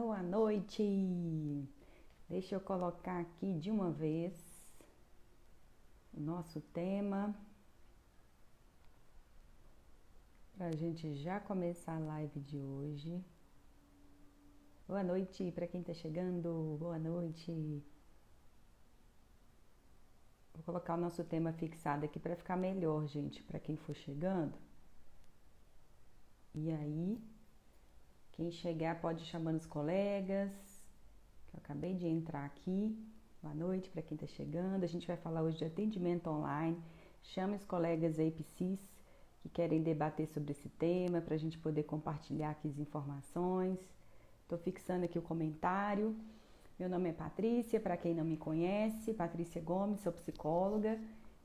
Boa noite! Deixa eu colocar aqui de uma vez o nosso tema para a gente já começar a live de hoje. Boa noite para quem está chegando, boa noite! Vou colocar o nosso tema fixado aqui para ficar melhor, gente, para quem for chegando. E aí, quem chegar pode ir chamando os colegas, que eu acabei de entrar aqui. Boa noite para quem está chegando. A gente vai falar hoje de atendimento online. Chame os colegas aí, psis, que querem debater sobre esse tema, para a gente poder compartilhar aqui as informações. Estou fixando aqui o comentário. Meu nome é Patrícia, para quem não me conhece, Patrícia Gomes, sou psicóloga.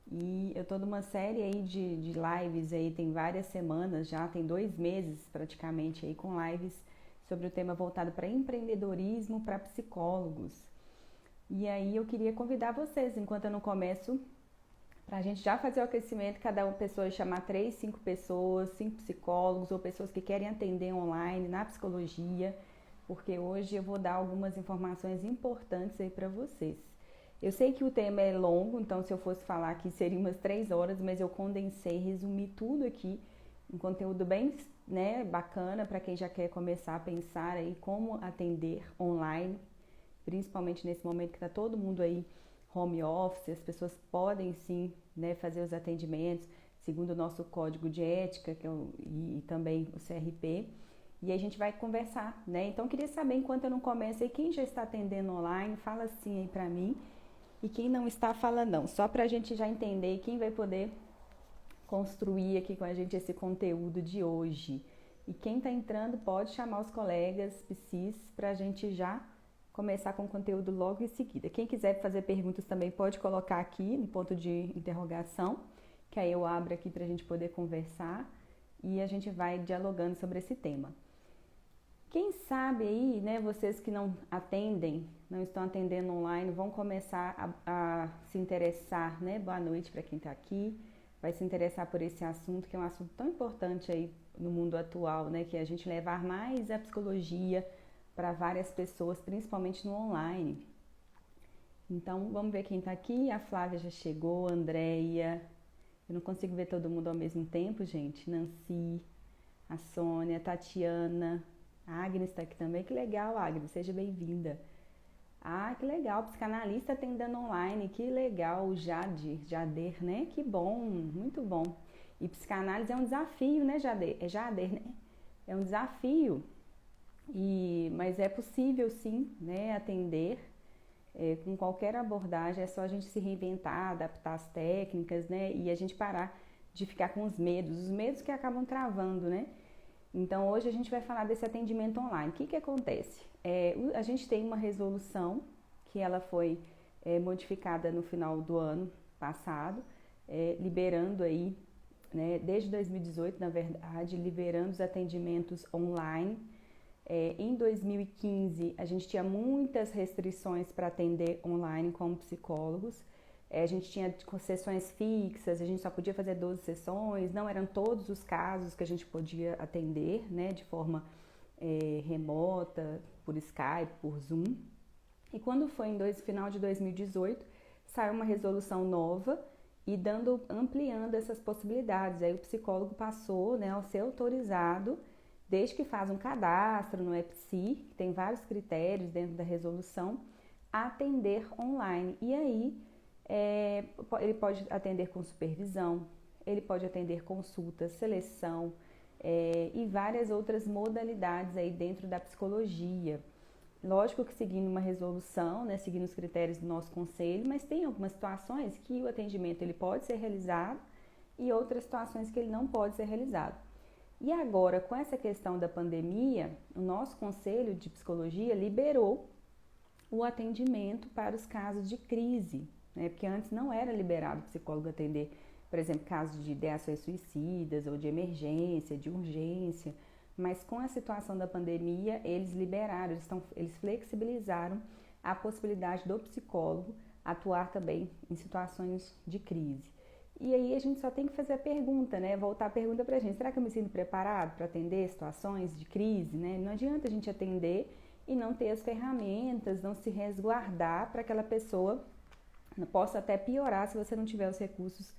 E eu estou numa série aí de lives aí, tem várias semanas já, tem 2 meses praticamente aí com lives sobre o tema voltado para empreendedorismo para psicólogos. E aí eu queria convidar vocês, enquanto eu não começo, para a gente já fazer o aquecimento, cada uma pessoa chamar 3, 5 pessoas, 5 psicólogos ou pessoas que querem atender online na psicologia, porque hoje eu vou dar algumas informações importantes aí para vocês. Eu sei que o tema é longo, então se eu fosse falar aqui seria umas 3 horas, mas eu condensei, resumi tudo aqui, um conteúdo bem, né, bacana para quem já quer começar a pensar aí como atender online, principalmente nesse momento que está todo mundo aí home office, as pessoas podem sim, né, fazer os atendimentos segundo o nosso código de ética e também o CRP, e aí a gente vai conversar, né? Então eu queria saber, enquanto eu não começo aí, quem já está atendendo online, fala assim aí para mim, e quem não está, fala não, só para a gente já entender quem vai poder construir aqui com a gente esse conteúdo de hoje. E quem está entrando pode chamar os colegas psis para a gente já começar com o conteúdo logo em seguida. Quem quiser fazer perguntas também pode colocar aqui no ponto de interrogação, que aí eu abro aqui para a gente poder conversar e a gente vai dialogando sobre esse tema. Quem sabe aí, né, vocês que não atendem, não estão atendendo online, vão começar a se interessar, né? Boa noite para quem está aqui, vai se interessar por esse assunto, que é um assunto tão importante aí no mundo atual, né? Que é a gente levar mais a psicologia para várias pessoas, principalmente no online. Então, vamos ver quem está aqui. A Flávia já chegou, a Andréia. Eu não consigo ver todo mundo ao mesmo tempo, gente. Nancy, a Sônia, a Tatiana, a Agnes está aqui também. Que legal, Agnes, seja bem-vinda. Ah, que legal, psicanalista atendendo online, que legal, o Jader, né? Que bom, muito bom. E psicanálise é um desafio, né, Jader? É Jader, né? É um desafio, mas é possível sim, né, atender com qualquer abordagem, é só a gente se reinventar, adaptar as técnicas, né, e a gente parar de ficar com os medos que acabam travando, né? Então, hoje a gente vai falar desse atendimento online. O que acontece? A gente tem uma resolução que ela foi modificada no final do ano passado, liberando aí, né, desde 2018, na verdade, liberando os atendimentos online. Em 2015, a gente tinha muitas restrições para atender online como psicólogos. A gente tinha sessões fixas, a gente só podia fazer 12 sessões, não eram todos os casos que a gente podia atender, né, de forma remota, por Skype, por Zoom. E quando foi em final de 2018, saiu uma resolução nova e ampliando essas possibilidades. Aí o psicólogo passou, né, a ser autorizado, desde que faz um cadastro no EPSI, que tem vários critérios dentro da resolução, a atender online. E aí ele pode atender com supervisão, ele pode atender consulta, seleção e várias outras modalidades aí dentro da psicologia. Lógico que seguindo uma resolução, né, seguindo os critérios do nosso conselho, mas tem algumas situações que o atendimento ele pode ser realizado e outras situações que ele não pode ser realizado. E agora, com essa questão da pandemia, o nosso conselho de psicologia liberou o atendimento para os casos de crise, né? Porque antes não era liberado o psicólogo atender, por exemplo, casos de ideações suicidas ou de emergência, de urgência, mas com a situação da pandemia, eles liberaram, eles flexibilizaram a possibilidade do psicólogo atuar também em situações de crise. E aí a gente só tem que fazer a pergunta, né? Voltar a pergunta pra gente, será que eu me sinto preparado para atender situações de crise, né? Não adianta a gente atender e não ter as ferramentas, não se resguardar para aquela pessoa possa até piorar se você não tiver os recursos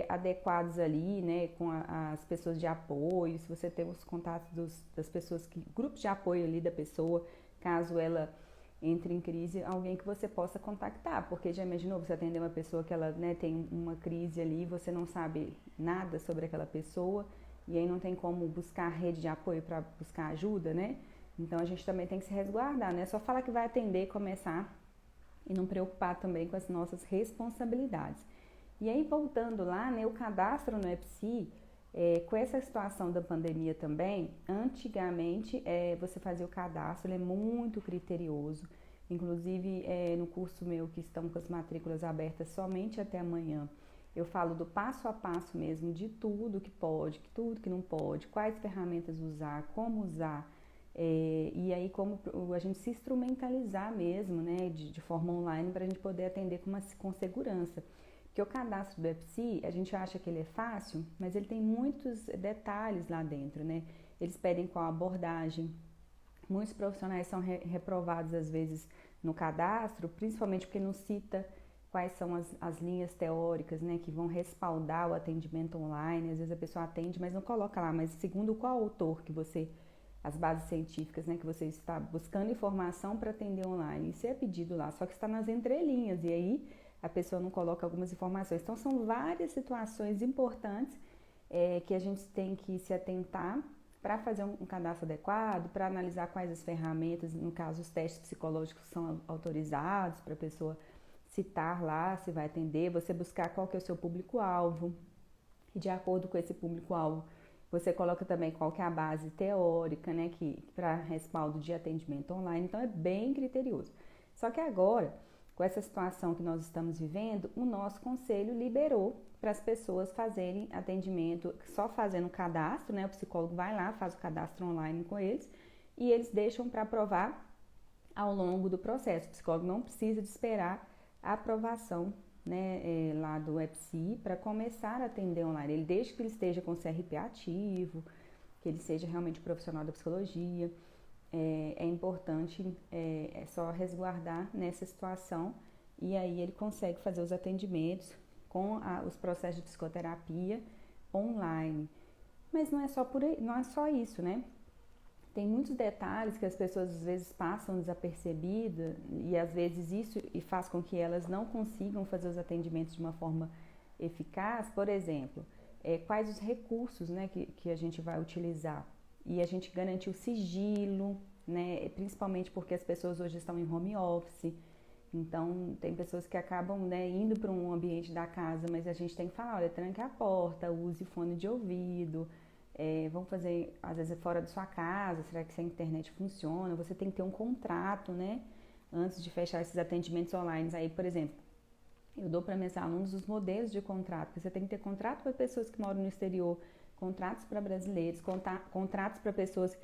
adequados ali, né, com as pessoas de apoio, se você tem os contatos das pessoas, grupos de apoio ali da pessoa, caso ela entre em crise, alguém que você possa contactar, porque já imaginou você atender uma pessoa que ela, né, tem uma crise ali, você não sabe nada sobre aquela pessoa, e aí não tem como buscar rede de apoio para buscar ajuda, né? Então a gente também tem que se resguardar, né? Só falar que vai atender, começar e não preocupar também com as nossas responsabilidades. E aí voltando lá, né, o cadastro no EPSI, com essa situação da pandemia também, antigamente você fazia o cadastro, ele é muito criterioso, inclusive no curso meu que estão com as matrículas abertas somente até amanhã, eu falo do passo a passo mesmo, de tudo que pode, tudo que não pode, quais ferramentas usar, como usar, e aí como a gente se instrumentalizar mesmo, né, de forma online para a gente poder atender com segurança. Porque o cadastro do EPSI, a gente acha que ele é fácil, mas ele tem muitos detalhes lá dentro, né? Eles pedem qual abordagem. Muitos profissionais são reprovados às vezes no cadastro, principalmente porque não cita quais são as linhas teóricas, né, que vão respaldar o atendimento online. Às vezes a pessoa atende, mas não coloca lá, mas segundo qual autor que você, as bases científicas, né, que você está buscando informação para atender online. Isso é pedido lá, só que está nas entrelinhas, e aí a pessoa não coloca algumas informações. Então são várias situações importantes que a gente tem que se atentar para fazer um cadastro adequado, para analisar quais as ferramentas, no caso os testes psicológicos são autorizados para a pessoa citar lá se vai atender, você buscar qual que é o seu público-alvo, e de acordo com esse público-alvo, você coloca também qual que é a base teórica, né, que para respaldo de atendimento online, então é bem criterioso. Só que agora, com essa situação que nós estamos vivendo, o nosso conselho liberou para as pessoas fazerem atendimento só fazendo o cadastro, né? O psicólogo vai lá, faz o cadastro online com eles e eles deixam para aprovar ao longo do processo. O psicólogo não precisa de esperar a aprovação, né, lá do EPSI para começar a atender online. Ele deixa que ele esteja com o CRP ativo, que ele seja realmente profissional da psicologia. É importante só resguardar nessa situação e aí ele consegue fazer os atendimentos com os processos de psicoterapia online. Mas não é só por aí, não é só isso, né? Tem muitos detalhes que as pessoas às vezes passam desapercebidas e às vezes isso faz com que elas não consigam fazer os atendimentos de uma forma eficaz. Por exemplo, quais os recursos, né, que a gente vai utilizar? E a gente garantir o sigilo, né, principalmente porque as pessoas hoje estão em home office. Então, tem pessoas que acabam, né, indo para um ambiente da casa, mas a gente tem que falar, olha, tranque a porta, use fone de ouvido, vamos fazer, às vezes, fora da sua casa, será que a internet funciona? Você tem que ter um contrato, né, antes de fechar esses atendimentos online. Aí, por exemplo, eu dou para meus alunos os modelos de contrato, porque você tem que ter contrato para pessoas que moram no exterior, contratos para brasileiros, contratos para pessoas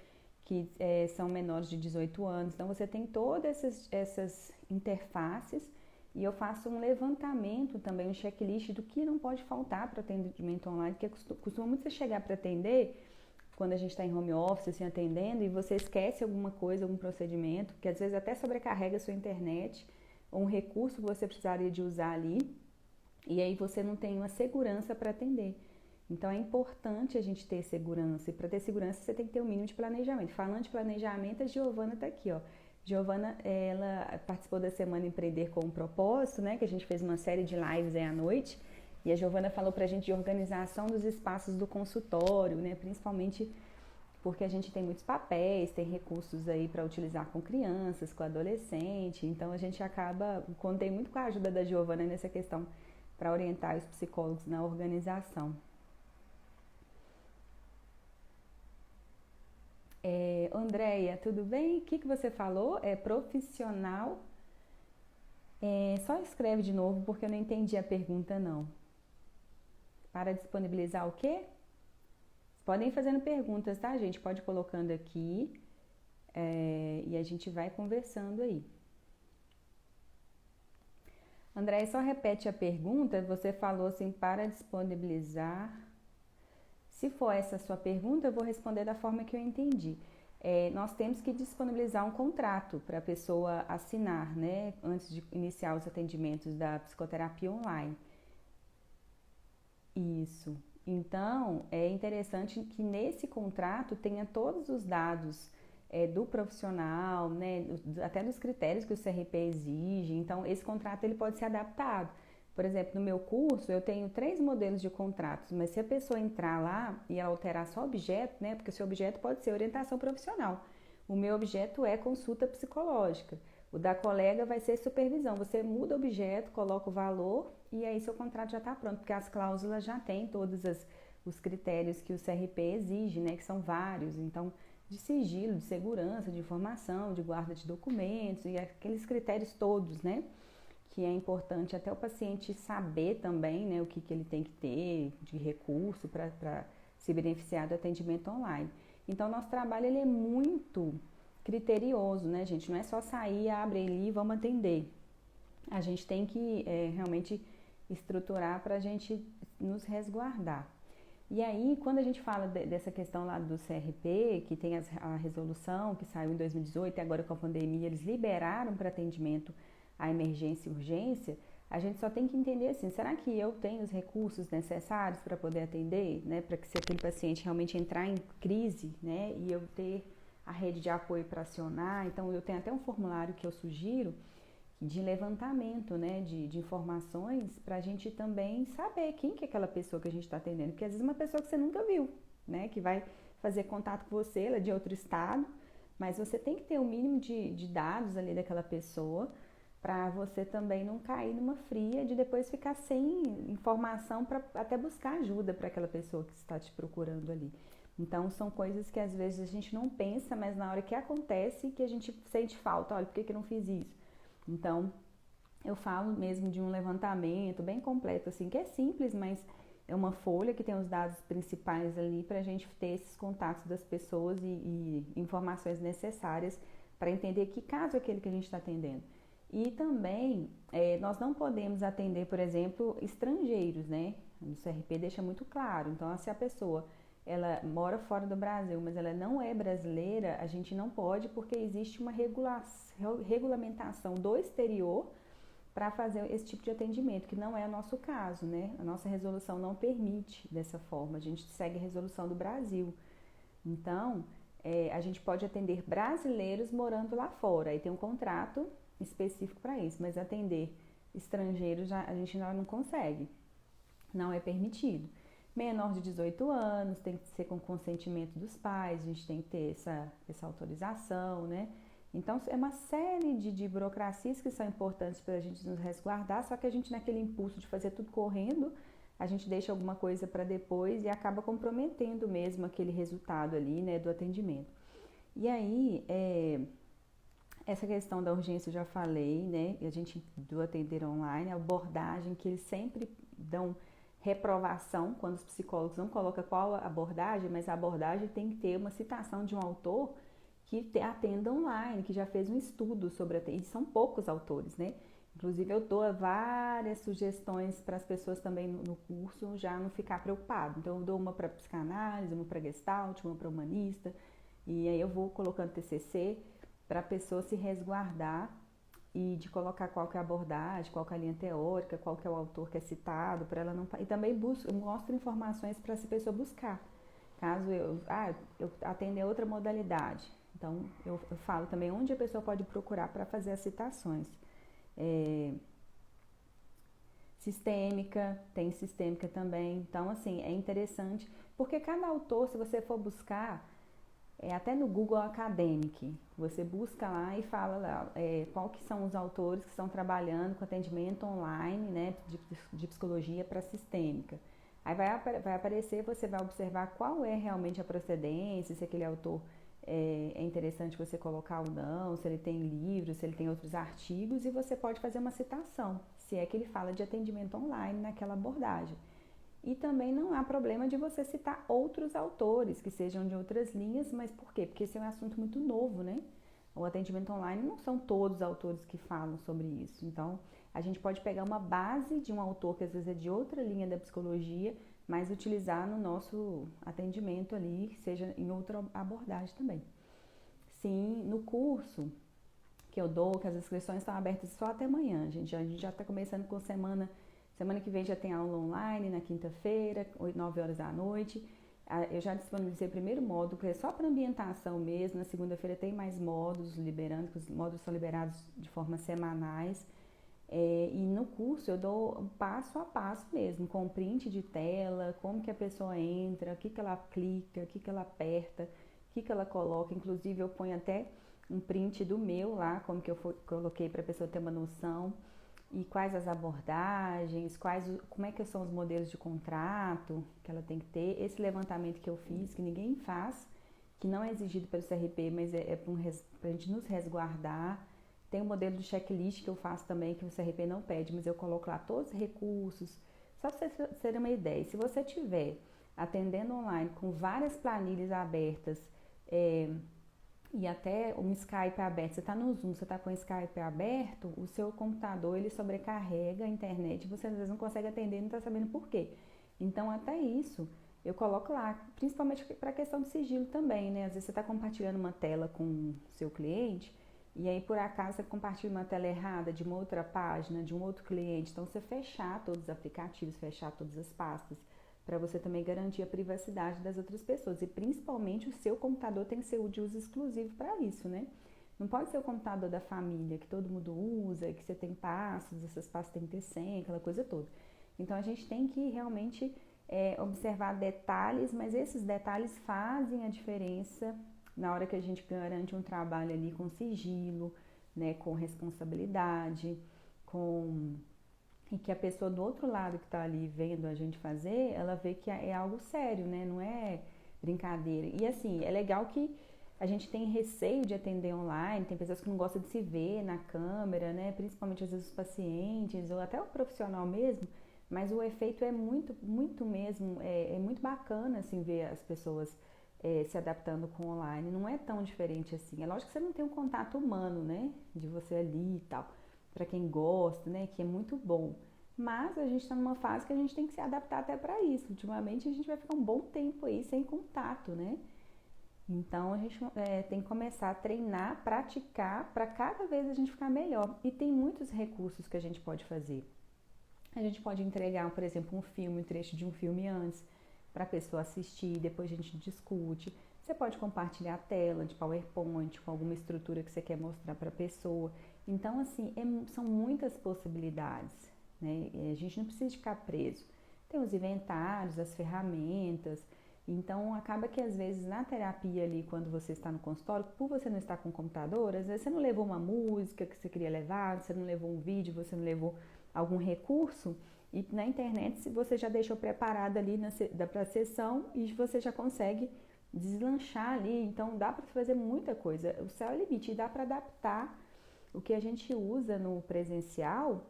que são menores de 18 anos. Então, você tem todas essas interfaces e eu faço um levantamento também, um checklist do que não pode faltar para atendimento online, porque costuma muito você chegar para atender, quando a gente está em home office, assim, atendendo, e você esquece alguma coisa, algum procedimento, que às vezes até sobrecarrega a sua internet, ou um recurso que você precisaria de usar ali, e aí você não tem uma segurança para atender. Então é importante a gente ter segurança, e para ter segurança você tem que ter um mínimo de planejamento. Falando de planejamento, a Giovana está aqui, ó. Giovana, ela participou da Semana Empreender com um Propósito, né, que a gente fez uma série de lives aí à noite, e a Giovana falou pra gente de organização dos espaços do consultório, né, principalmente porque a gente tem muitos papéis, tem recursos aí para utilizar com crianças, com adolescente, então a gente contei muito com a ajuda da Giovana nessa questão para orientar os psicólogos na organização. Andréia, tudo bem? O que você falou? É profissional? Só escreve de novo porque eu não entendi a pergunta não. Para disponibilizar o quê? Podem ir fazendo perguntas, tá, gente? Pode ir colocando aqui e a gente vai conversando aí. Andréia, só repete a pergunta. Você falou assim, para disponibilizar. Se for essa a sua pergunta, eu vou responder da forma que eu entendi. nós temos que disponibilizar um contrato para a pessoa assinar, né, antes de iniciar os atendimentos da psicoterapia online. Isso. Então, é interessante que nesse contrato tenha todos os dados do profissional, né, até dos critérios que o CRP exige. Então, esse contrato ele pode ser adaptado. Por exemplo, no meu curso eu tenho 3 modelos de contratos, mas se a pessoa entrar lá e ela alterar só o objeto, né, porque o seu objeto pode ser orientação profissional. O meu objeto é consulta psicológica. O da colega vai ser supervisão. Você muda o objeto, coloca o valor e aí seu contrato já está pronto, porque as cláusulas já têm todos os critérios que o CRP exige, né, que são vários. Então, de sigilo, de segurança, de informação, de guarda de documentos e aqueles critérios todos, né, que é importante até o paciente saber também, né, o que ele tem que ter de recurso para se beneficiar do atendimento online. Então, nosso trabalho ele é muito criterioso, né, gente? Não é só sair, abre ali e vamos atender. A gente tem que realmente estruturar para a gente nos resguardar. E aí, quando a gente fala dessa questão lá do CRP, que tem a resolução que saiu em 2018 e agora com a pandemia eles liberaram para atendimento a emergência e urgência, a gente só tem que entender assim, será que eu tenho os recursos necessários para poder atender, né? Para que se aquele paciente realmente entrar em crise, né? E eu ter a rede de apoio para acionar. Então, eu tenho até um formulário que eu sugiro de levantamento, né, de informações para a gente também saber quem que é aquela pessoa que a gente está atendendo, porque às vezes é uma pessoa que você nunca viu, né, que vai fazer contato com você, ela é de outro estado, mas você tem que ter o mínimo de dados ali daquela pessoa para você também não cair numa fria de depois ficar sem informação para até buscar ajuda para aquela pessoa que está te procurando ali. Então, são coisas que às vezes a gente não pensa, mas na hora que acontece que a gente sente falta, olha, por que eu não fiz isso? Então, eu falo mesmo de um levantamento bem completo, assim, que é simples, mas é uma folha que tem os dados principais ali para a gente ter esses contatos das pessoas e informações necessárias para entender que caso é aquele que a gente está atendendo. E também, nós não podemos atender, por exemplo, estrangeiros, né? O CRP deixa muito claro. Então, se a pessoa ela mora fora do Brasil, mas ela não é brasileira, a gente não pode porque existe uma regulamentação do exterior para fazer esse tipo de atendimento, que não é o nosso caso, né? A nossa resolução não permite dessa forma, a gente segue a resolução do Brasil. Então, a gente pode atender brasileiros morando lá fora, aí tem um contrato específico para isso, mas atender estrangeiros a gente não consegue, não é permitido. Menor de 18 anos, tem que ser com consentimento dos pais, a gente tem que ter essa autorização, né? Então, é uma série de burocracias que são importantes para a gente nos resguardar, só que a gente, naquele impulso de fazer tudo correndo, a gente deixa alguma coisa para depois e acaba comprometendo mesmo aquele resultado ali, né, do atendimento. E aí, essa questão da urgência eu já falei, né? A gente do atender online, a abordagem que eles sempre dão reprovação quando os psicólogos não colocam qual a abordagem, mas a abordagem tem que ter uma citação de um autor que atenda online, que já fez um estudo sobre e são poucos autores, né? Inclusive eu dou várias sugestões para as pessoas também no curso já não ficar preocupado. Então eu dou uma para psicanálise, uma para gestalt, uma para humanista, e aí eu vou colocando TCC para a pessoa se resguardar e de colocar qual que é a abordagem, qual que é a linha teórica, qual que é o autor que é citado, para ela não... E também mostro informações para essa pessoa buscar. Caso eu atender outra modalidade. Então, eu falo também onde a pessoa pode procurar para fazer as citações. Sistêmica, tem sistêmica também. Então, assim, é interessante, porque cada autor, se você for buscar... até no Google Academic, você busca lá e fala lá qual que são os autores que estão trabalhando com atendimento online, né, de psicologia para sistêmica. Aí vai aparecer, você vai observar qual é realmente a procedência, se aquele autor é interessante você colocar ou não, se ele tem livros, se ele tem outros artigos, e você pode fazer uma citação, se é que ele fala de atendimento online naquela abordagem. E também não há problema de você citar outros autores que sejam de outras linhas, mas por quê? Porque esse é um assunto muito novo, né? O atendimento online não são todos os autores que falam sobre isso. Então, a gente pode pegar uma base de um autor que às vezes é de outra linha da psicologia, mas utilizar no nosso atendimento ali, seja em outra abordagem também. Sim, no curso que eu dou, que as inscrições estão abertas só até amanhã, gente. A gente já está começando com semana que vem já tem aula online na quinta-feira, 9 horas da noite. Eu já disponibilizei o primeiro módulo, que é só para ambientação mesmo. Na segunda-feira tem mais módulos liberando, que os módulos são liberados de forma semanais. E no curso eu dou passo a passo mesmo, com print de tela, como que a pessoa entra, o que que ela clica, o que que ela aperta, o que que ela coloca. Inclusive eu ponho até um print do meu lá, como que eu coloquei para a pessoa ter uma noção, e quais as abordagens, como é que são os modelos de contrato que ela tem que ter. Esse levantamento que eu fiz, que ninguém faz, que não é exigido pelo CRP, mas é para a gente nos resguardar. Tem um modelo de checklist que eu faço também, que o CRP não pede, mas eu coloco lá todos os recursos. Só para vocês terem uma ideia, se você tiver atendendo online com várias planilhas abertas, e até um Skype aberto, você está no Zoom, você está com o Skype aberto, o seu computador ele sobrecarrega a internet, você às vezes não consegue atender e não está sabendo por quê. Então até isso eu coloco lá, principalmente para a questão do sigilo também, né? Às vezes você está compartilhando uma tela com o seu cliente e aí por acaso você compartilha uma tela errada de uma outra página, de um outro cliente, então você fechar todos os aplicativos, fechar todas as pastas, para você também garantir a privacidade das outras pessoas. E principalmente o seu computador tem que ser de uso exclusivo para isso, né? Não pode ser o computador da família, que todo mundo usa, que você tem passos, essas pastas têm que ter senha, aquela coisa toda. Então a gente tem que realmente observar detalhes, mas esses detalhes fazem a diferença na hora que a gente garante um trabalho ali com sigilo, né, com responsabilidade, e que a pessoa do outro lado que está ali vendo a gente fazer, ela vê que é algo sério, né? Não é brincadeira. E assim, é legal que a gente tem receio de atender online, tem pessoas que não gostam de se ver na câmera, né? Principalmente às vezes os pacientes ou até o profissional mesmo, mas o efeito é muito, muito mesmo, é muito bacana assim ver as pessoas se adaptando com online. Não é tão diferente assim. É lógico que você não tem um contato humano, né? De você ali e tal, para quem gosta, né, que é muito bom. Mas a gente está numa fase que a gente tem que se adaptar até para isso. Ultimamente a gente vai ficar um bom tempo aí sem contato, né? Então a gente tem que começar a treinar, praticar, para cada vez a gente ficar melhor. E tem muitos recursos que a gente pode fazer. A gente pode entregar, por exemplo, um filme, um trecho de um filme antes, para a pessoa assistir, depois a gente discute. Você pode compartilhar a tela de PowerPoint com alguma estrutura que você quer mostrar para a pessoa. Então, assim, são muitas possibilidades, né? A gente não precisa ficar preso. Tem os inventários, as ferramentas. Então, acaba que às vezes na terapia ali, quando você está no consultório, por você não estar com o computador, às vezes você não levou uma música que você queria levar, você não levou um vídeo, você não levou algum recurso, e na internet você já deixou preparado ali para a sessão e você já consegue deslanchar ali. Então dá para fazer muita coisa. O céu é o limite e dá para adaptar o que a gente usa no presencial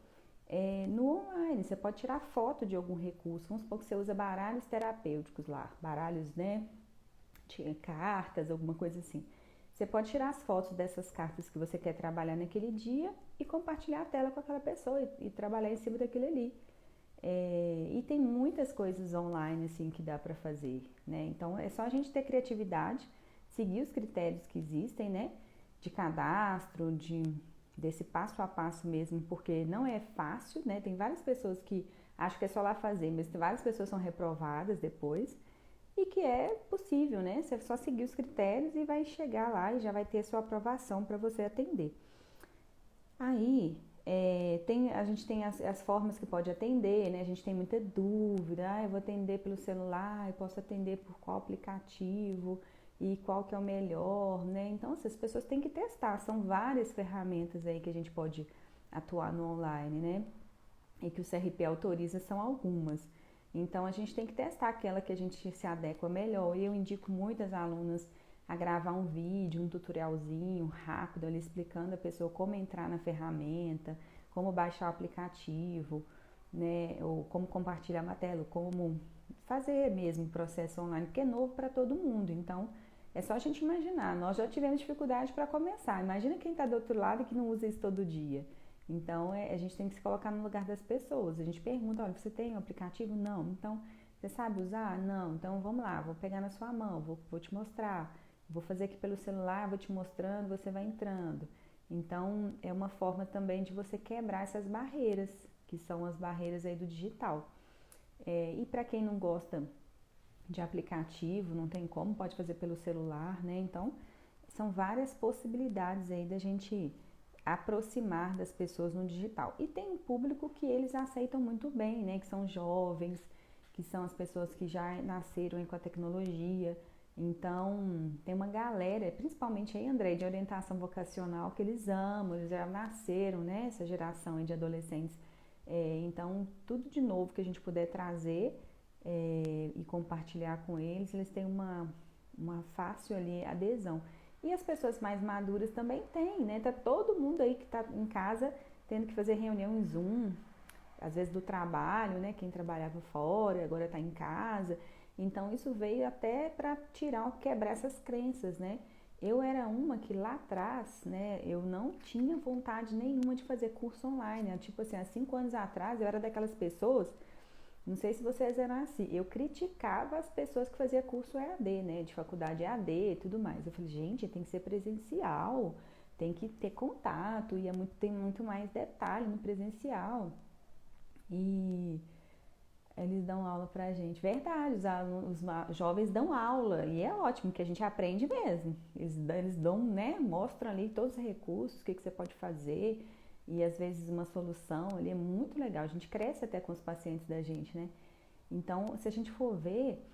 no online. Você pode tirar foto de algum recurso. Vamos supor que você usa baralhos terapêuticos lá, baralhos, né? Cartas, alguma coisa assim. Você pode tirar as fotos dessas cartas que você quer trabalhar naquele dia e compartilhar a tela com aquela pessoa e trabalhar em cima daquilo ali. E tem muitas coisas online assim que dá para fazer, né? Então é só a gente ter criatividade, seguir os critérios que existem, né? De cadastro, desse passo a passo mesmo, porque não é fácil, né? Tem várias pessoas que acham que é só lá fazer, mas várias pessoas são reprovadas depois. E que é possível, né? Você só seguir os critérios e vai chegar lá e já vai ter sua aprovação para você atender. Aí, a gente tem as formas que pode atender, né? A gente tem muita dúvida, eu vou atender pelo celular, eu posso atender por qual aplicativo e qual que é o melhor, né? Então, as pessoas têm que testar, são várias ferramentas aí que a gente pode atuar no online, né? E que o CRP autoriza são algumas. Então a gente tem que testar aquela que a gente se adequa melhor. E eu indico muitas alunas a gravar um vídeo, um tutorialzinho rápido ali explicando a pessoa como entrar na ferramenta, como baixar o aplicativo, né, ou como compartilhar a tela, como fazer mesmo o processo online, porque é novo para todo mundo. Então é só a gente imaginar. Nós já tivemos dificuldade para começar. Imagina quem está do outro lado e que não usa isso todo dia. Então, a gente tem que se colocar no lugar das pessoas. A gente pergunta, olha, você tem um aplicativo? Não. Então, você sabe usar? Não. Então, vamos lá, vou pegar na sua mão, vou te mostrar. Vou fazer aqui pelo celular, vou te mostrando, você vai entrando. Então, é uma forma também de você quebrar essas barreiras, que são as barreiras aí do digital. E para quem não gosta de aplicativo, não tem como, pode fazer pelo celular, né? Então, são várias possibilidades aí da gente aproximar das pessoas no digital. E tem um público que eles aceitam muito bem, né? Que são jovens, que são as pessoas que já nasceram aí com a tecnologia. Então, tem uma galera, principalmente aí, André, de orientação vocacional, que eles amam, eles já nasceram, né? Essa geração aí de adolescentes. Então, tudo de novo que a gente puder trazer e compartilhar com eles, eles têm uma fácil ali adesão. E as pessoas mais maduras também têm, né? Tá todo mundo aí que tá em casa tendo que fazer reunião em Zoom, às vezes do trabalho, né? Quem trabalhava fora, agora tá em casa. Então isso veio até para quebrar essas crenças, né? Eu era uma que lá atrás, né, eu não tinha vontade nenhuma de fazer curso online, né? Tipo assim, há 5 anos atrás eu era daquelas pessoas, não sei se vocês eram assim, eu criticava as pessoas que faziam curso EAD, né, de faculdade EAD e tudo mais. Eu falei, gente, tem que ser presencial, tem que ter contato, e tem muito mais detalhe no presencial. E eles dão aula pra gente. Verdade, os jovens dão aula e é ótimo que a gente aprende mesmo. Eles dão, né? Mostram ali todos os recursos, o que você pode fazer e às vezes uma solução ali é muito legal. A gente cresce até com os pacientes da gente, né? Então, se a gente for ver,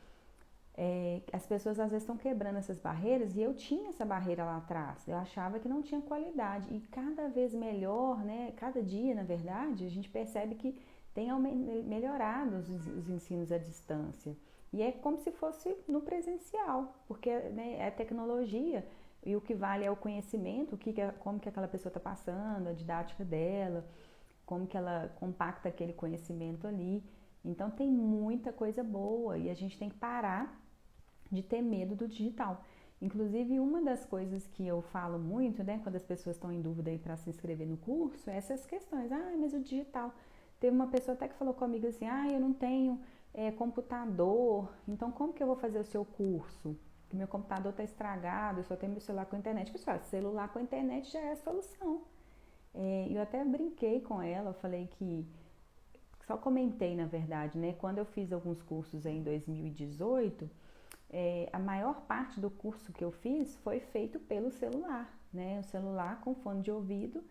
as pessoas às vezes estão quebrando essas barreiras e eu tinha essa barreira lá atrás. Eu achava que não tinha qualidade e cada vez melhor, né? Cada dia, na verdade, a gente percebe que tem melhorado os ensinos à distância. E é como se fosse no presencial, porque né, é tecnologia e o que vale é o conhecimento, como que aquela pessoa está passando, a didática dela, como que ela compacta aquele conhecimento ali. Então tem muita coisa boa e a gente tem que parar de ter medo do digital. Inclusive, uma das coisas que eu falo muito, né, quando as pessoas estão em dúvida aí para se inscrever no curso, é essas questões. Ah, mas o digital. Teve uma pessoa até que falou comigo assim, ah, eu não tenho computador, então como que eu vou fazer o seu curso? Porque meu computador está estragado, eu só tenho meu celular com a internet. Pessoal, celular com a internet já é a solução. Eu até brinquei com ela, eu falei que, só comentei na verdade, né, quando eu fiz alguns cursos aí em 2018, a maior parte do curso que eu fiz foi feito pelo celular, né, o celular com fone de ouvido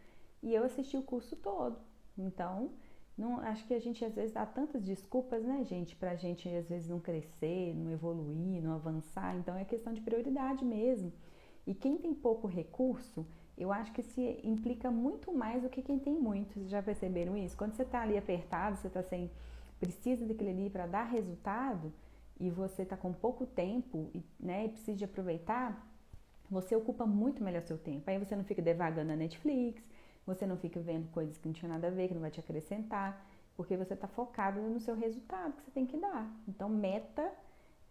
e eu assisti o curso todo. Então, não, acho que a gente às vezes dá tantas desculpas, né, gente, pra gente às vezes não crescer, não evoluir, não avançar. Então é questão de prioridade mesmo. E quem tem pouco recurso, eu acho que se implica muito mais do que quem tem muito. Vocês já perceberam isso? Quando você tá ali apertado, você tá sem, precisa daquele ali para dar resultado e você tá com pouco tempo, né, e precisa de aproveitar, você ocupa muito melhor seu tempo. Aí você não fica devagando na Netflix, você não fica vendo coisas que não tinha nada a ver, que não vai te acrescentar, porque você está focado no seu resultado que você tem que dar. Então, meta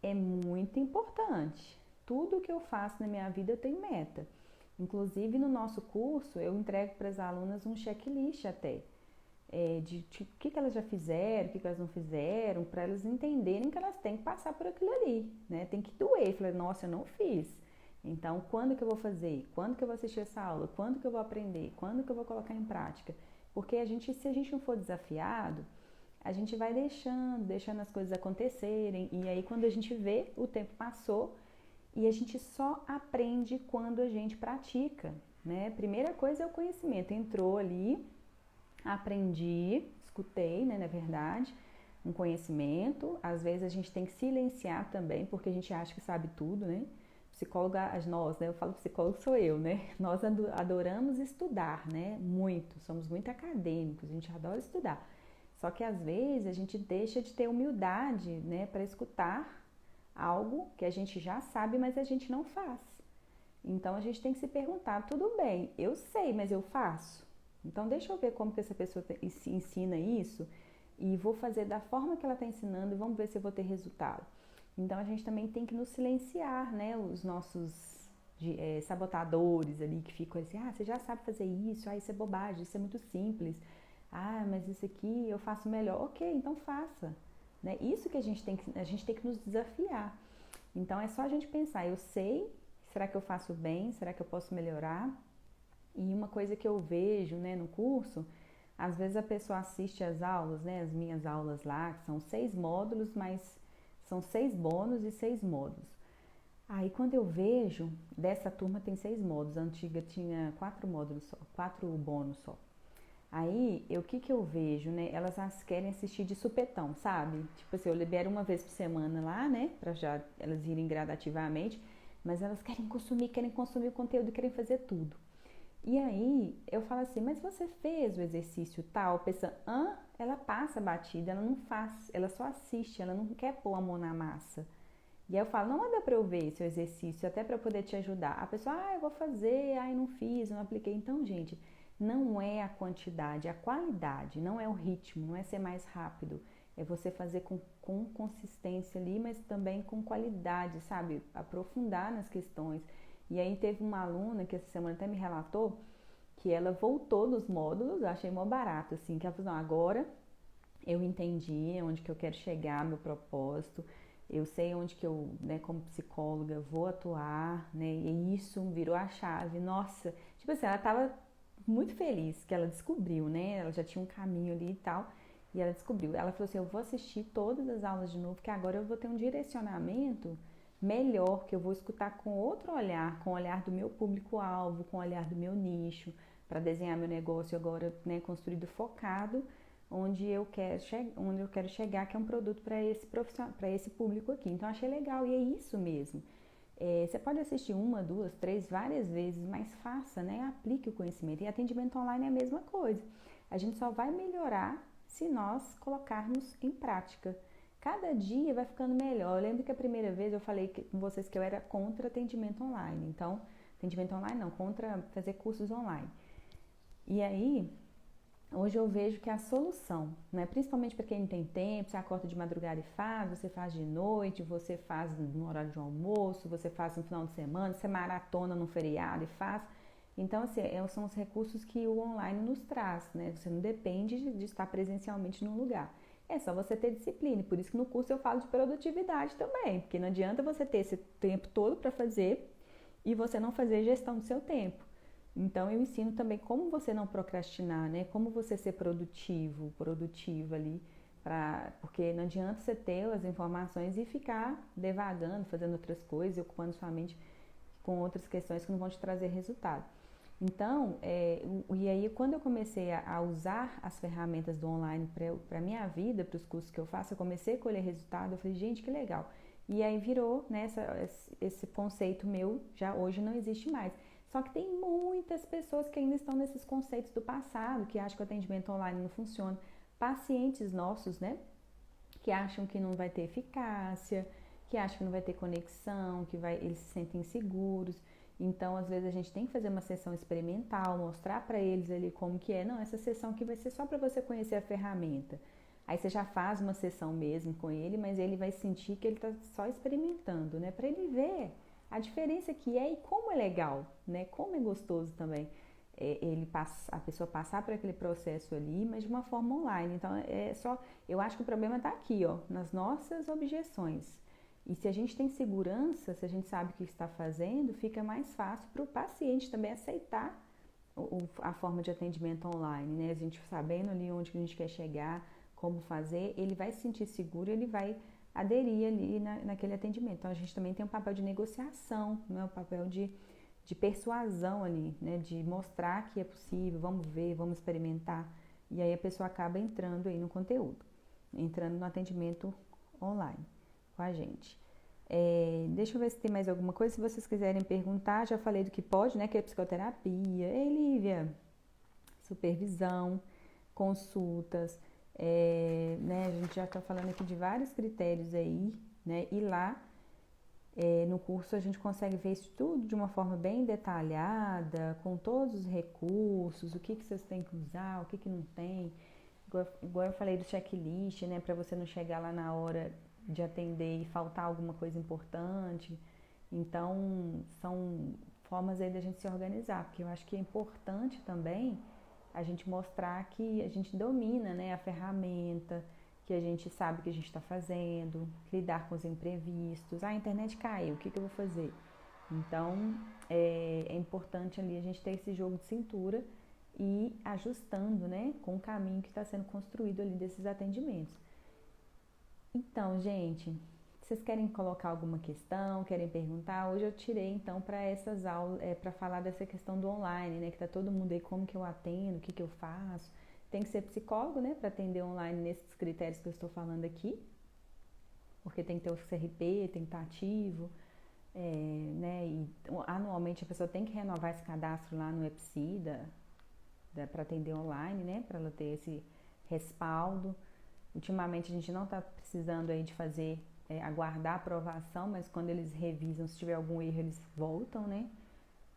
é muito importante. Tudo que eu faço na minha vida eu tenho meta. Inclusive, no nosso curso, eu entrego para as alunas um checklist até, de o que elas já fizeram, o que elas não fizeram, para elas entenderem que elas têm que passar por aquilo ali, né? Tem que doer. Eu falei, nossa, eu não fiz. Então, quando que eu vou fazer? Quando que eu vou assistir essa aula? Quando que eu vou aprender? Quando que eu vou colocar em prática? Porque se a gente não for desafiado, a gente vai deixando as coisas acontecerem. E aí, quando a gente vê, o tempo passou e a gente só aprende quando a gente pratica, né? Primeira coisa é o conhecimento. Entrou ali, aprendi, escutei, né, na verdade, um conhecimento. Às vezes a gente tem que silenciar também, porque a gente acha que sabe tudo, né? Psicóloga, nós, né? Eu falo psicólogo sou eu, né? Nós adoramos estudar, né? Muito, somos muito acadêmicos, a gente adora estudar. Só que às vezes a gente deixa de ter humildade, né, para escutar algo que a gente já sabe, mas a gente não faz. Então a gente tem que se perguntar, tudo bem, eu sei, mas eu faço? Então deixa eu ver como que essa pessoa ensina isso e vou fazer da forma que ela está ensinando e vamos ver se eu vou ter resultado. Então a gente também tem que nos silenciar, né? Os nossos sabotadores ali que ficam assim, ah, você já sabe fazer isso, ah, isso é bobagem, isso é muito simples, ah, mas isso aqui eu faço melhor. Ok, então faça. Né? Isso que a gente tem que nos desafiar. Então é só a gente pensar, eu sei, Será que eu faço bem? Será que eu posso melhorar? E uma coisa que eu vejo, né, no curso, às vezes a pessoa assiste às aulas, né, as minhas aulas lá, que são 6 módulos, mas são 6 bônus e 6 módulos. Aí quando eu vejo, dessa turma tem 6 módulos, a antiga tinha 4 módulos só, 4 bônus só. Aí, o que que eu vejo, né? Elas querem assistir de supetão, sabe? Tipo assim, eu libero uma vez por semana lá, né? Pra já elas irem gradativamente, mas elas querem consumir o conteúdo, querem fazer tudo. E aí, eu falo assim, mas você fez o exercício tal? A pessoa, ela passa batida, ela não faz, ela só assiste, ela não quer pôr a mão na massa. E aí eu falo, não manda pra eu ver seu exercício, até pra eu poder te ajudar. A pessoa, eu vou fazer, não fiz, não apliquei. Então, gente, não é a quantidade, é a qualidade, não é o ritmo, não é ser mais rápido. É você fazer com consistência ali, mas também com qualidade, sabe? Aprofundar nas questões. E aí teve uma aluna que essa semana até me relatou que ela voltou nos módulos, eu achei mó barato, assim, que ela falou, não, agora eu entendi onde que eu quero chegar, meu propósito, eu sei onde que eu, né, como psicóloga, vou atuar, né, e isso virou a chave, nossa, tipo assim, ela tava muito feliz que ela descobriu, né, ela já tinha um caminho ali e tal, e ela descobriu, ela falou assim, eu vou assistir todas as aulas de novo, que agora eu vou ter um direcionamento melhor, que eu vou escutar com outro olhar, com o olhar do meu público-alvo, com o olhar do meu nicho, para desenhar meu negócio agora, né, construído focado onde eu quero chegar, que é um produto para esse público aqui. Então achei legal e é isso mesmo. Você pode assistir uma, duas, três, várias vezes, mas faça, né? Aplique o conhecimento. E atendimento online é a mesma coisa. A gente só vai melhorar se nós colocarmos em prática. Cada dia vai ficando melhor. Eu lembro que a primeira vez eu falei com vocês que eu era contra atendimento online. Então, atendimento online não, contra fazer cursos online. E aí, hoje eu vejo que é a solução, né? Principalmente para quem não tem tempo, você acorda de madrugada e faz, você faz de noite, você faz no horário de almoço, você faz no final de semana, você maratona no feriado e faz. Então, assim, são os recursos que o online nos traz, né? Você não depende de estar presencialmente num lugar. É só você ter disciplina. Por isso que no curso eu falo de produtividade também, porque não adianta você ter esse tempo todo para fazer e você não fazer gestão do seu tempo. Então eu ensino também como você não procrastinar, né? Como você ser produtivo, produtiva ali, porque não adianta você ter as informações e ficar devagando, fazendo outras coisas, ocupando sua mente com outras questões que não vão te trazer resultado. Então, e aí quando eu comecei a usar as ferramentas do online para a minha vida, para os cursos que eu faço, eu comecei a colher resultado, eu falei, gente, que legal. E aí virou, né, esse conceito meu, já hoje não existe mais. Só que tem muitas pessoas que ainda estão nesses conceitos do passado, que acham que o atendimento online não funciona. Pacientes nossos, né, que acham que não vai ter eficácia, que acham que não vai ter conexão, eles se sentem inseguros. Então, às vezes a gente tem que fazer uma sessão experimental, mostrar para eles ali como que é. Não, essa sessão aqui vai ser só para você conhecer a ferramenta. Aí você já faz uma sessão mesmo com ele, mas ele vai sentir que ele está só experimentando, né? Para ele ver a diferença que é e como é legal, né? Como é gostoso também a pessoa passar por aquele processo ali, mas de uma forma online. Então, eu acho que o problema está aqui, ó, nas nossas objeções. E se a gente tem segurança, se a gente sabe o que está fazendo, fica mais fácil para o paciente também aceitar a forma de atendimento online, né? A gente sabendo ali onde a gente quer chegar, como fazer, ele vai se sentir seguro, ele vai aderir ali naquele atendimento. Então, a gente também tem um papel de negociação, né? Um papel de persuasão ali, né? De mostrar que é possível, vamos ver, vamos experimentar. E aí a pessoa acaba entrando aí no conteúdo, entrando no atendimento online com a gente. Deixa eu ver se tem mais alguma coisa. Se vocês quiserem perguntar, já falei do que pode, né? Que é psicoterapia. Lívia, supervisão, consultas, né? A gente já está falando aqui de vários critérios aí, né? E lá no curso a gente consegue ver isso tudo de uma forma bem detalhada, com todos os recursos, o que vocês têm que usar, o que não tem. Igual eu falei do checklist, né? Para você não chegar lá na hora de atender e faltar alguma coisa importante. Então, são formas aí da gente se organizar, porque eu acho que é importante também a gente mostrar que a gente domina, né, a ferramenta, que a gente sabe o que a gente está fazendo, lidar com os imprevistos. A internet caiu, o que eu vou fazer? Então, é importante ali a gente ter esse jogo de cintura e ir ajustando, né, com o caminho que está sendo construído ali desses atendimentos. Então, gente, vocês querem colocar alguma questão, querem perguntar? Hoje eu tirei então para essas aulas, para falar dessa questão do online, né? Que tá todo mundo aí, como que eu atendo, o que que eu faço. Tem que ser psicólogo, né, para atender online nesses critérios que eu estou falando aqui, porque tem que ter o CRP, tem que estar ativo, né? E anualmente a pessoa tem que renovar esse cadastro lá no Epsida para atender online, né? Para ela ter esse respaldo. Ultimamente a gente não está precisando aí de fazer, aguardar a aprovação, mas quando eles revisam, se tiver algum erro, eles voltam, né?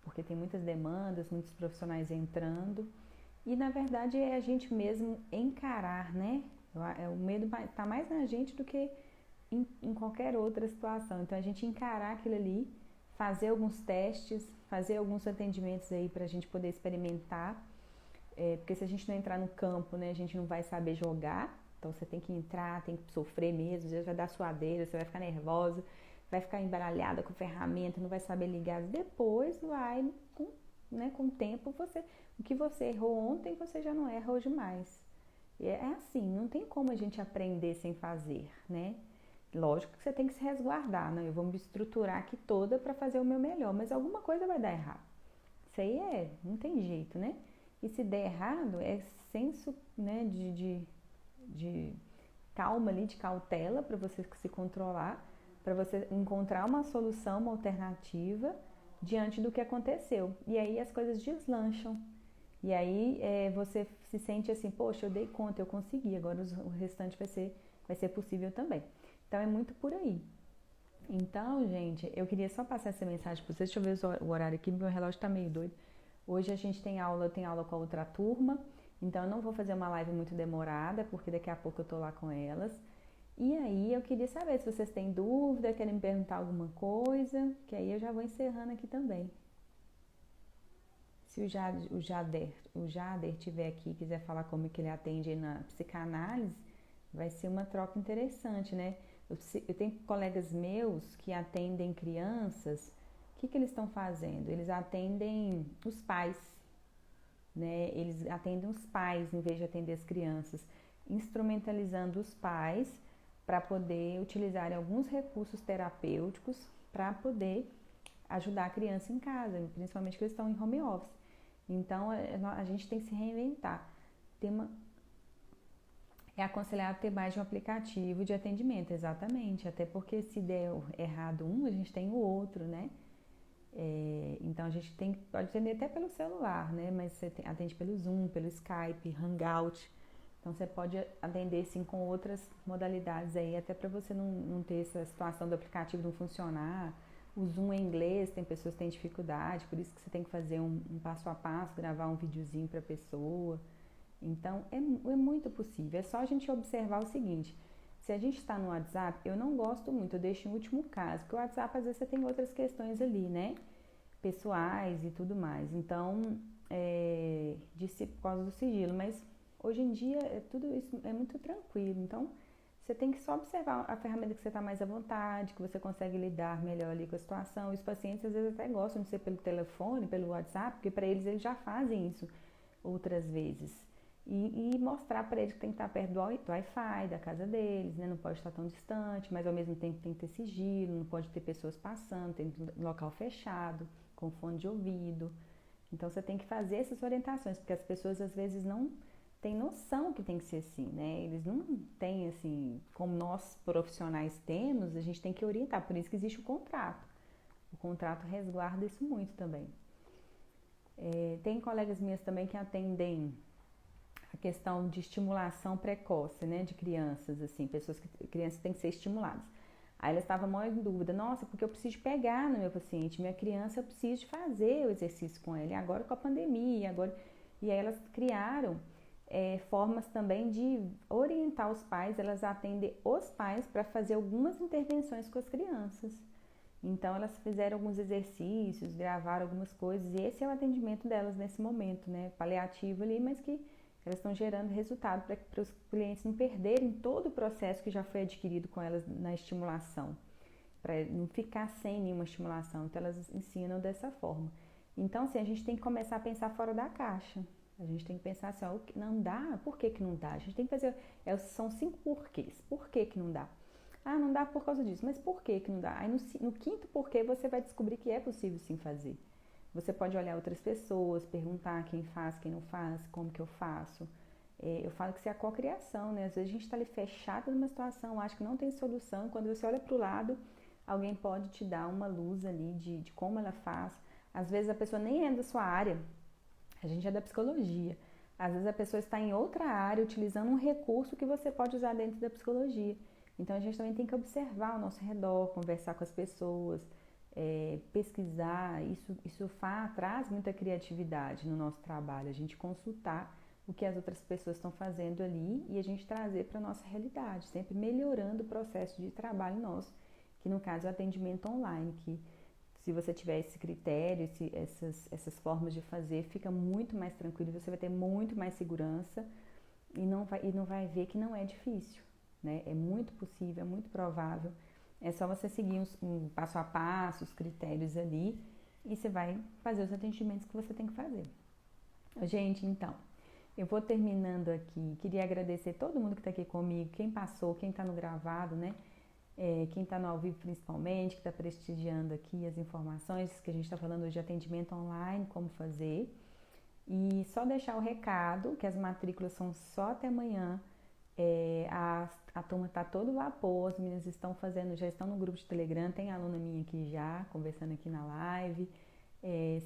Porque tem muitas demandas, muitos profissionais entrando. E na verdade é a gente mesmo encarar, né? O medo está mais na gente do que em qualquer outra situação. Então a gente encarar aquilo ali, fazer alguns testes, fazer alguns atendimentos aí para a gente poder experimentar. Porque se a gente não entrar no campo, né, a gente não vai saber jogar. Então você tem que entrar, tem que sofrer mesmo, às vezes vai dar suadeira, você vai ficar nervosa, vai ficar embaralhada com ferramenta, não vai saber ligar. Depois vai, com o tempo, o que você errou ontem, você já não erra hoje mais. E é assim, não tem como a gente aprender sem fazer, né? Lógico que você tem que se resguardar, né? Eu vou me estruturar aqui toda para fazer o meu melhor, mas alguma coisa vai dar errado. Isso aí não tem jeito, né? E se der errado, é senso, né, de calma ali, de cautela para você se controlar, para você encontrar uma solução, uma alternativa diante do que aconteceu. E aí as coisas deslancham. E aí você se sente assim, poxa, eu dei conta, eu consegui, agora o restante vai ser possível também. Então é muito por aí. Então, gente, eu queria só passar essa mensagem para vocês. Deixa eu ver o horário aqui, meu relógio tá meio doido. Hoje a gente tem aula, eu tenho aula com a outra turma, então eu não vou fazer uma live muito demorada, porque daqui a pouco eu tô lá com elas. E aí eu queria saber se vocês têm dúvida, querem me perguntar alguma coisa, que aí eu já vou encerrando aqui também. Se o Jader tiver aqui e quiser falar como que ele atende na psicanálise, vai ser uma troca interessante, né? Eu tenho colegas meus que atendem crianças, o que eles estão fazendo? Eles atendem os pais, né? Eles atendem os pais em vez de atender as crianças, instrumentalizando os pais para poder utilizar alguns recursos terapêuticos para poder ajudar a criança em casa, principalmente que eles estão em home office. Então a gente tem que se reinventar. É aconselhável ter mais de um aplicativo de atendimento, exatamente. Até porque se der errado um, a gente tem o outro, né? Então a gente pode atender até pelo celular, né? Mas você atende pelo Zoom, pelo Skype, Hangout. Então você pode atender sim com outras modalidades aí, até para você não ter essa situação do aplicativo não funcionar. O Zoom é em inglês, tem pessoas que têm dificuldade, por isso que você tem que fazer um passo a passo, gravar um videozinho para a pessoa. Então é muito possível, é só a gente observar o seguinte. Se a gente está no WhatsApp, eu não gosto muito, eu deixo em último caso, porque o WhatsApp às vezes você tem outras questões ali, né? Pessoais e tudo mais. Então, por causa do sigilo, mas hoje em dia tudo isso é muito tranquilo. Então, você tem que só observar a ferramenta que você está mais à vontade, que você consegue lidar melhor ali com a situação. Os pacientes às vezes até gostam de ser pelo telefone, pelo WhatsApp, porque para eles já fazem isso outras vezes. E mostrar para eles que tem que estar perto do Wi-Fi da casa deles, né? Não pode estar tão distante, mas ao mesmo tempo tem que ter sigilo, não pode ter pessoas passando, tem que ter um local fechado, com fone de ouvido. Então você tem que fazer essas orientações, porque as pessoas às vezes não têm noção que tem que ser assim, né? Eles não têm assim, como nós profissionais temos, a gente tem que orientar, por isso que existe o contrato. O contrato resguarda isso muito também. Tem colegas minhas também que atendem a questão de estimulação precoce, né, de crianças, assim, crianças têm que ser estimuladas. Aí elas estavam muito em dúvida, nossa, porque eu preciso pegar no meu paciente, minha criança, eu preciso fazer o exercício com ela, e agora com a pandemia, e aí elas criaram formas também de orientar os pais, elas atendem os pais para fazer algumas intervenções com as crianças. Então elas fizeram alguns exercícios, gravaram algumas coisas, e esse é o atendimento delas nesse momento, né, paliativo ali, mas que elas estão gerando resultado para os clientes não perderem todo o processo que já foi adquirido com elas na estimulação, para não ficar sem nenhuma estimulação. Então elas ensinam dessa forma. Então, assim, a gente tem que começar a pensar fora da caixa. A gente tem que pensar assim, ó, não dá? Por que não dá? A gente tem que fazer, são 5 porquês. Por que não dá? Ah, não dá por causa disso, mas por que não dá? Aí no quinto porquê você vai descobrir que é possível sim fazer. Você pode olhar outras pessoas, perguntar quem faz, quem não faz, como que eu faço. Eu falo que isso é a cocriação, né? Às vezes a gente está ali fechado numa situação, acha que não tem solução, quando você olha para o lado, alguém pode te dar uma luz ali de como ela faz. Às vezes a pessoa nem é da sua área, a gente é da psicologia. Às vezes a pessoa está em outra área utilizando um recurso que você pode usar dentro da psicologia. Então a gente também tem que observar ao nosso redor, conversar com as pessoas, pesquisar. Isso traz muita criatividade no nosso trabalho. A gente consultar o que as outras pessoas estão fazendo ali e a gente trazer para a nossa realidade, sempre melhorando o processo de trabalho nosso, que no caso é o atendimento online, que se você tiver esse critério, essas formas de fazer, fica muito mais tranquilo, você vai ter muito mais segurança e não vai ver que não é difícil, né? É muito possível, é muito provável. É só você seguir um passo a passo, os critérios ali e você vai fazer os atendimentos que você tem que fazer. Gente, então, eu vou terminando aqui. Queria agradecer todo mundo que está aqui comigo, quem passou, quem está no gravado, né? Quem está no ao vivo principalmente, que está prestigiando aqui as informações que a gente está falando hoje de atendimento online, como fazer. E só deixar o recado que as matrículas são só até amanhã. A turma está todo vapor, as meninas estão fazendo, já estão no grupo de Telegram, tem aluna minha aqui já, conversando aqui na live.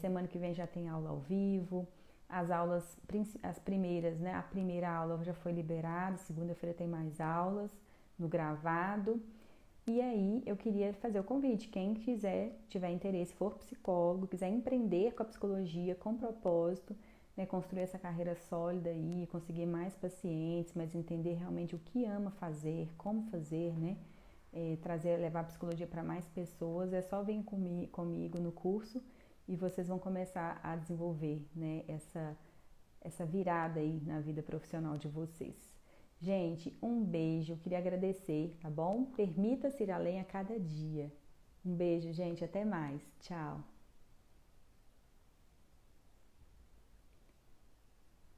Semana que vem já tem aula ao vivo. As aulas, as primeiras, né? A primeira aula já foi liberada, segunda-feira tem mais aulas no gravado. E aí eu queria fazer o convite, quem quiser, tiver interesse, for psicólogo, quiser empreender com a psicologia com propósito, né, construir essa carreira sólida aí, conseguir mais pacientes, mas entender realmente o que ama fazer, como fazer, né, levar a psicologia para mais pessoas, é só vir comigo no curso e vocês vão começar a desenvolver, né, essa virada aí na vida profissional de vocês. Gente, um beijo, queria agradecer, tá bom? Permita-se ir além a cada dia. Um beijo, gente, até mais. Tchau.